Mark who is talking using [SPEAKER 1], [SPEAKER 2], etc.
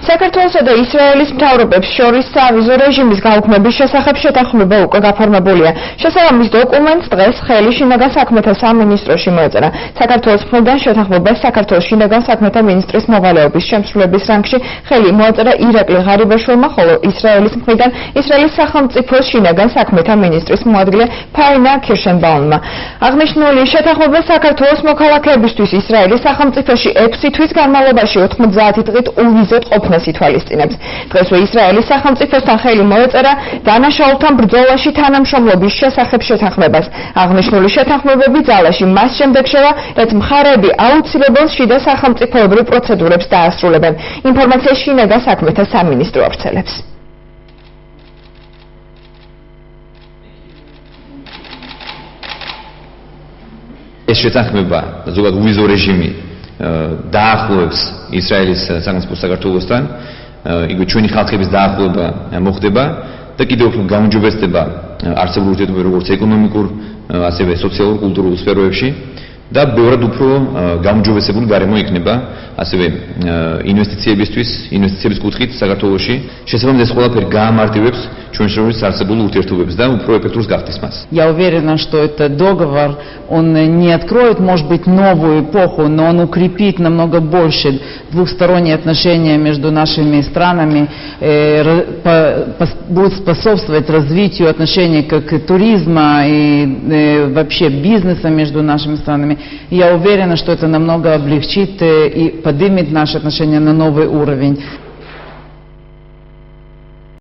[SPEAKER 1] საქართველოსა და ისრაელის მთავრობებს შორის სავიზო რეჟიმის გაუქმების შესახებ შეთანხმება უკვე გაფორმებულია. შესაბამის დოკუმენტს დღეს ხელი შინაგან საქმეთა სამინისტროში მოეწერა. საქართველოს მხრიდან შეთანხმებას საქართველოს შინაგან საქმეთა მინისტრის მოვალეობის შემსრულების რანგში ხელი მოაწერა ირაკლი ღარიბაშვილმა, ხოლო ისრაელის მხრიდან ისრაელის სახელმწიფოს შინაგან საქმეთა მინისტრის მოადგილე ფაინა ქირშენბაუმმა. აღნიშნული შეთანხმება საქართველოს მოქალაქეებისთვის ისრაელის სახელმწიფოში 6 თვის განმავლობაში 90 დღით უვიზოდ ყოფნას ითვალისწინებს. დღესვე ისრაელის სახელმწიფოსთან ხელი მოეწერა დანაშაულთან ბრძოლაში თანამშრომლობის შესახებ შეთანხმებას. აღნიშნული შეთანხმებები ძალაში მას შემდეგ შევა, რაც მხარეები აუცილებელ შიდა სახელმწიფოებრივ პროცედურებს დაასრულებენ. ინფორმაცია შინაგან საქმეთა სამინისტრო ავრცელებს.
[SPEAKER 2] ეს შეთანხმება ზოგადად უვიზო რეჟიმი დაახლოებს ისრაელის სახელმწიფოს საქართველოსთან, იგივე ჩვენი ხალხების დაახლოება მოხდება და კიდევ უფრო გაუმჯობესდება არსებული ურთიერთობები როგორც ეკონომიკურ, ასევე სოციალურ, კულტურულ სფეროებში და ბევრად უფრო გაუმჯობესებული გარემო იქნება ასევე ინვესტიციების კუთხით საქართველოში. შესაბამისად ეს ყველაფერი გაამარტივებს ჩვენ შორის არსებულ ურთიერთობებს და უფრო эффектურს გახდის მას.
[SPEAKER 3] Я уверена, что этот договор, он не откроет, может быть, новую эпоху, но он укрепит намного больше двухсторонние отношения между нашими странами, будет способствовать развитию отношений как туризма и вообще бизнеса между нашими странами. Я уверена, что это намного облегчит и поднимет наши отношения на новый уровень.